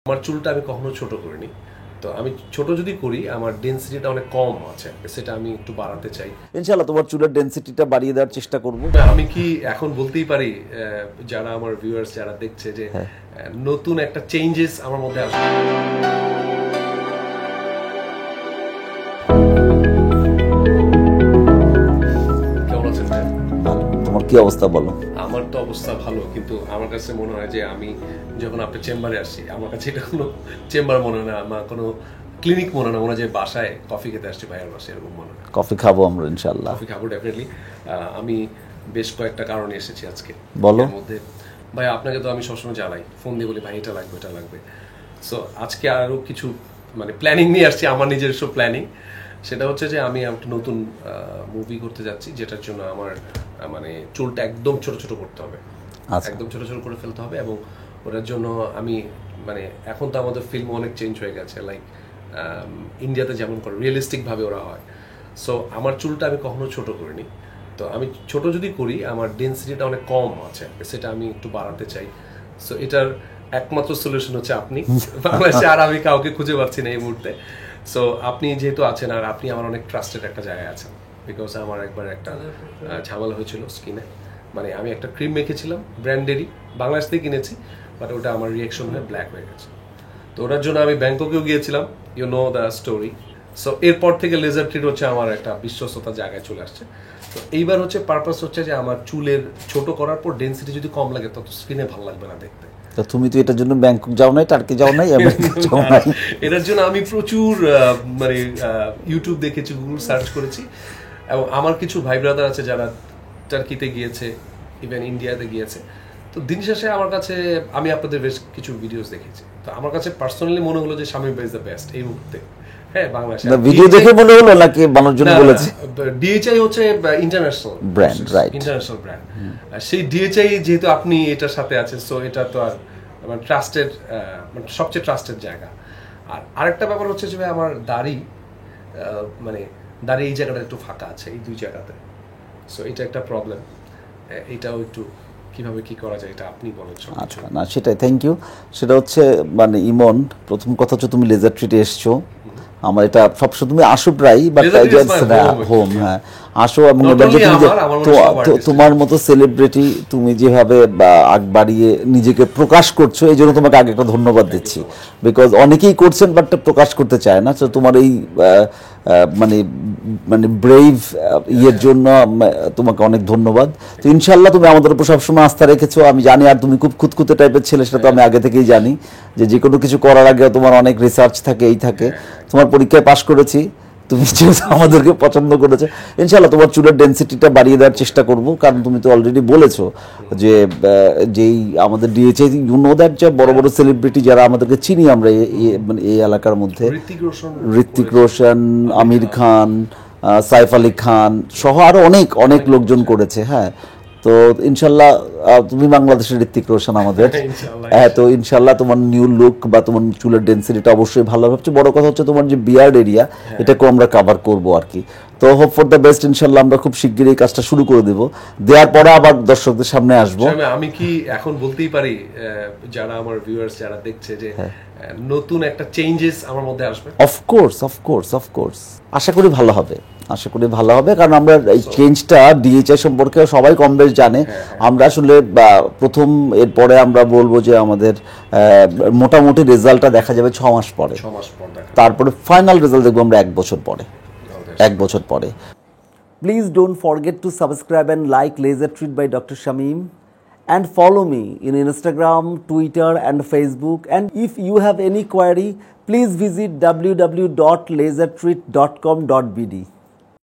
আমার চুলটা আমি কখনো ছোট করিনি, তো আমি ছোট যদি করি আমার ডেন্সিটিটা অনেক কম আছে, সেটা আমি একটু বাড়াতে চাই। ইনশাআল্লাহ তোমার চুলের ডেন্সিটিটা বাড়িয়ে দেওয়ার চেষ্টা করব। আমি কি এখন বলতেই পারি যারা আমার ভিউয়ার্স যারা দেখছে যে নতুন একটা চেঞ্জেস আমার মধ্যে আসবে? কেমন আছেন ভাই? তোমার কি অবস্থা বলো? আমার তো অবস্থা ভালো, কিন্তু আমার কাছে মনে হয় যে আমি যখন আপনার চেম্বারে আসছি আমার কাছে এটা কোনো চেম্বার মনে হয় না, আমার কোনো ক্লিনিক মনে হয় না, মনে হয় যে বাসায় কফি খেতে আসছি ভাইয়ের বাসায়, এরকম মনে হয়। কফি খাবো আমরা ইনশাআল্লাহ। কফি খাবো ডেফিনেটলি। আমি বেশ কয়েকটা কারণে এসেছি আজকে। বলো। এর মধ্যে ভাই আপনাকে তো আমি সবসময় জ্বালাই, ফোন দিয়ে বলি ভাই এটা লাগবে এটা লাগবে। সো আজকে আরও কিছু মানে প্ল্যানিং নিয়ে আসছি, আমার নিজস্ব প্ল্যানিং। সেটা হচ্ছে যে আমি একটা নতুন মুভি করতে যাচ্ছি, যেটার জন্য আমার মানে চুলটা একদম ছোট ছোট করতে হবে, একদম ছোট ছোট করে ফেলতে হবে। এবং ওটার জন্য আমি মানে এখন তো আমাদের ফিল্ম অনেক চেঞ্জ হয়ে গেছে, লাইক ইন্ডিয়াতে যেমন করে রিয়েলিস্টিকভাবে ওরা হয়। সো আমার চুলটা আমি কখনো ছোট করিনি, তো আমি ছোট যদি করি আমার ডেন্সিটিটা অনেক কম আছে, সেটা আমি একটু বাড়াতে চাই। সো এটার একমাত্র সলিউশন হচ্ছে আপনি। বাংলাদেশে আর আমি কাউকে খুঁজে পাচ্ছি না এই মুহূর্তে। সো আপনি যেহেতু আছেন, আর আপনি আমার অনেক ট্রাস্টেড একটা জায়গায় আছেন, বিকজ আমার একবার একটা ঝামেলা হয়েছিল স্কিনে। মানে আমি একটা ক্রিম মেখেছিলাম ব্র্যান্ডেরই, বাংলাদেশ থেকে কিনেছি, বাট ওটা আমার রিয়েকশন হয়ে ব্ল্যাক হয়ে গেছে। তো ওটার জন্য আমি ব্যাংককেও গিয়েছিলাম, you know the story. So এরপর থেকে লেজার ট্রিট হচ্ছে আমার একটা বিশ্বস্ততার জায়গায় চলে আসছে। তো এইবার হচ্ছে পারপাস হচ্ছে যে আমার চুলের ছোট করার পর ডেন্সিটি যদি কম লাগে তত স্কিনে ভালো লাগবে না দেখতে। তো তুমি তো এটার জন্য ব্যাংকক যাও নাই, টার্কি যাও নাই, আমেরিকা যাও নাই? এটার জন্য আমি প্রচুর মানে ইউটিউব দেখেছি, গুগল সার্চ করেছি, এবং আমার কিছু ভাই ব্রাদার আছে যারা টার্কিতে গিয়েছে, ইভেন ইন্ডিয়াতে গিয়েছে। তো দিন শেষে আমার কাছে আমি আপনাদের বেশ কিছু ভিডিওস দেখেছি, তো আমার কাছে পার্সোনালি মনে হলো যে শামীম ভাই ইজ দ্য বেস্ট এই মুহূর্তে। হ্যাঁ, বাংলাদেশে ভিডিও দেখে মনে হলো নাকি বানানোর জন্য বলেছে? ডিএইচআই হচ্ছে international brand, right? International brand. সেই ডিএইচআই যেহেতু আপনি এটার সাথে আছেন, সো এটা তো আর মানে ট্রাস্টেড, মানে সবচেয়ে ট্রাস্টেড জায়গা। আর আরেকটা ব্যাপার হচ্ছে যে আমার দাড়ি, মানে দাড়ি এই জায়গাটা একটু ফাঁকা আছে, এই দুই জায়গাতে। সো এটা একটা প্রবলেম, এটাও একটু কিভাবে কি করা যায় এটা আপনি বলেন। আচ্ছা, না সেটাই, থ্যাংক ইউ। সেটা হচ্ছে মানে ইমন, প্রথম কথা হচ্ছে তুমি লেজার ট্রিটে এসছো, আমার এটা সবসময় তুমি আসো প্রায়, বাট হোম, হ্যাঁ আসো। এবং তোমার মতো সেলিব্রিটি তুমি যেভাবে আগ বাড়িয়ে নিজেকে প্রকাশ করছো, এই জন্য তোমাকে আগে একটা ধন্যবাদ দিচ্ছি, বিকজ অনেকেই করছেন বাট প্রকাশ করতে চায় না। তো তোমার এই মানে মানে ব্রেভ ইয়ের জন্য তোমাকে অনেক ধন্যবাদ। তো ইনশাল্লাহ তুমি আমাদের উপর সবসময় আস্থা রেখেছো, আমি জানি। আর তুমি খুব খুঁতখুঁতে টাইপের ছেলে, সেটা তো আমি আগে থেকেই জানি, যে কোনো কিছু করার আগে তোমার অনেক রিসার্চ থাকে, এই থাকে। তোমার পরীক্ষায় পাশ করেছি, তুমি যেহেতু আমাদেরকে পছন্দ করেছো, ইনশাল্লাহ তোমার চুলের ডেন্সিটিটা বাড়িয়ে দেওয়ার চেষ্টা করবো। কারণ তুমি তো অলরেডি বলেছো যে যেই আমাদের ডিএইচআই, ইউ নো দ্যাট, যে বড় বড় সেলিব্রিটি যারা আমাদেরকে চিনি আমরা মানে এই এলাকার মধ্যে, ঋত্বিক রোশন, আমির খান, সাইফ আলী খান সহ আরো অনেক অনেক লোকজন করেছে। হ্যাঁ, তো ইনশাল্লাহ তুমি বাংলাদেশের ঋত্বিক রোশন আমাদের। হ্যাঁ, তো ইনশাল্লাহ তোমার নিউ লুক বা তোমার চুলের ডেন্সিটিটা অবশ্যই ভালো হবে। বড় কথা হচ্ছে তোমার যে বিয়ার্ড এরিয়া, এটাকেও আমরা কভার করবো আর কি। তো হোপ ফর দ্য বেস্ট, ইনশাল্লাহ আমরা খুব শিগগিরই এই কাজটা শুরু করে দেবো, দেওয়ার পরে আবার দর্শকদের সামনে আসবো। আমি কি এখন বলতেই পারি যারা আমার ভিউয়ার্স যারা দেখছে যে নতুন একটা চেঞ্জেস আমার মধ্যে আসবে? অফকোর্স অফকোর্স অফকোর্স, আশা করি ভালো হবে, আশা করি ভালো হবে। কারণ আমরা এই চেঞ্জটা ডিএইচআই সম্পর্কে সবাই কম বেশ জানে। আমরা আসলে প্রথম, এরপরে আমরা বলবো যে আমাদের মোটামুটি রেজাল্টটা দেখা যাবে 6 মাস পরে, তারপরে ফাইনাল রেজাল্ট দেখবো আমরা 1 বছর পরে, 1 বছর পরে। Please don't forget to subscribe and like laser treat by doctor Shamim, and follow me in Instagram, Twitter and Facebook. And if you have any query, please visit www.lasertreat.com.bd.